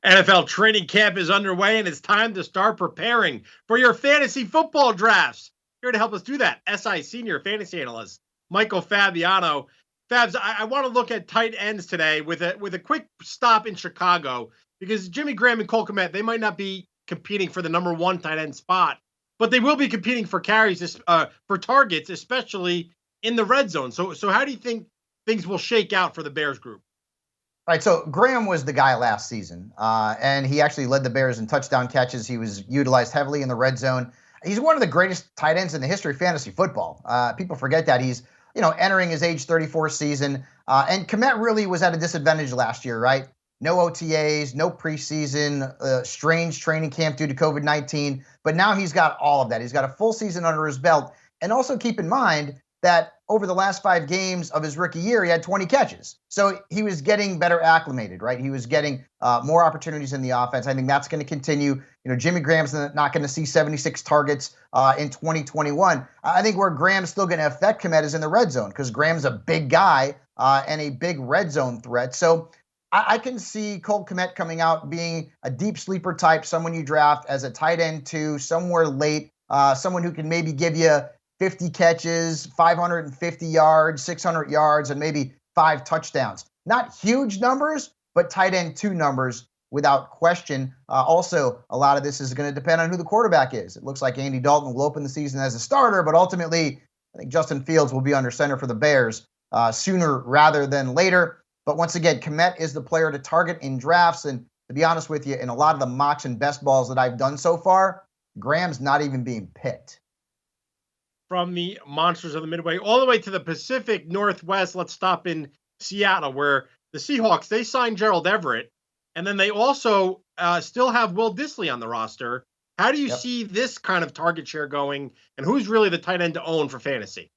NFL training camp is underway, and it's time to start preparing for your fantasy football drafts. Here to help us do that, SI Senior Fantasy Analyst Michael Fabiano. Fabs, I want to look at tight ends today with a quick stop in Chicago because Jimmy Graham and Cole Kmet, they might not be competing for the number one tight end spot, but they will be competing for carries, for targets, especially in the red zone. So how do you think things will shake out for the Bears group? Right, so Graham was the guy last season, and he actually led the Bears in touchdown catches. He was utilized heavily in the red zone. He's one of the greatest tight ends in the history of fantasy football. People forget that he's entering his age 34 season, and Kmet really was at a disadvantage last year, right? No OTAs, no preseason, strange training camp due to COVID-19, but now he's got all of that. He's got a full season under his belt, and also keep in mind that over the last 5 games of his rookie year, he had 20 catches. So he was getting better acclimated, right? He was getting more opportunities in the offense. I think that's going to continue. Jimmy Graham's not going to see 76 targets in 2021. I think where Graham's still going to affect Kmet is in the red zone because Graham's a big guy and a big red zone threat. So I can see Cole Kmet coming out being a deep sleeper type, someone you draft as a tight end to somewhere late, someone who can maybe give you 50 catches, 550 yards, 600 yards, and maybe 5 touchdowns. Not huge numbers, but tight end 2 numbers without question. Also, a lot of this is going to depend on who the quarterback is. It looks like Andy Dalton will open the season as a starter, but ultimately, I think Justin Fields will be under center for the Bears sooner rather than later. But once again, Kmet is the player to target in drafts. And to be honest with you, in a lot of the mocks and best balls that I've done so far, Graham's not even being picked. From the monsters of the Midway all the way to the Pacific Northwest, let's stop in Seattle, where the Seahawks, they signed Gerald Everett, and then they also still have Will Dissly on the roster. How do you see this kind of target share going, and who's really the tight end to own for fantasy?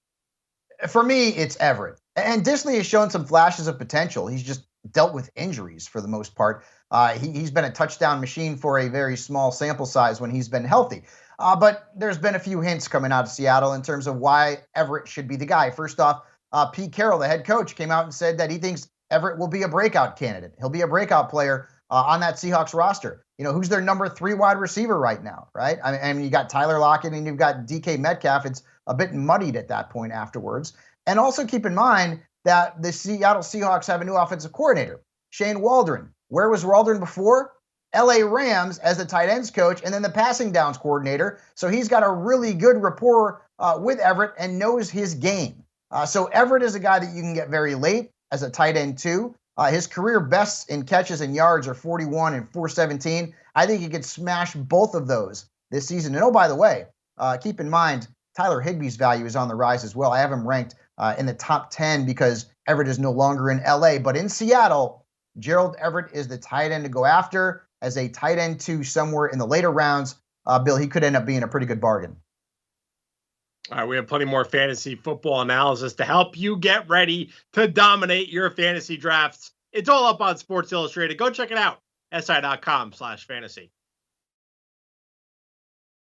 For me, it's Everett. And Dissly has shown some flashes of potential. He's just dealt with injuries for the most part. He's been a touchdown machine for a very small sample size when he's been healthy. But there's been a few hints coming out of Seattle in terms of why Everett should be the guy. First off, Pete Carroll, the head coach, came out and said that he thinks Everett will be a breakout candidate. He'll be a breakout player on that Seahawks roster. Who's their number 3 wide receiver right now, right? I mean, you got Tyler Lockett and you've got DK Metcalf. It's a bit muddied at that point afterwards. And also keep in mind that the Seattle Seahawks have a new offensive coordinator, Shane Waldron. Where was Waldron before? LA Rams as the tight ends coach and then the passing downs coordinator. So he's got a really good rapport with Everett and knows his game. So Everett is a guy that you can get very late as a tight end too. His career bests in catches and yards are 41 and 417. I think he could smash both of those this season. And oh, by the way, keep in mind, Tyler Higbee's value is on the rise as well. I have him ranked in the top 10 because Everett is no longer in LA. But in Seattle, Gerald Everett is the tight end to go after as a tight end 2 somewhere in the later rounds. Bill, he could end up being a pretty good bargain. All right, we have plenty more fantasy football analysis to help you get ready to dominate your fantasy drafts. It's all up on Sports Illustrated. Go check it out, si.com/fantasy.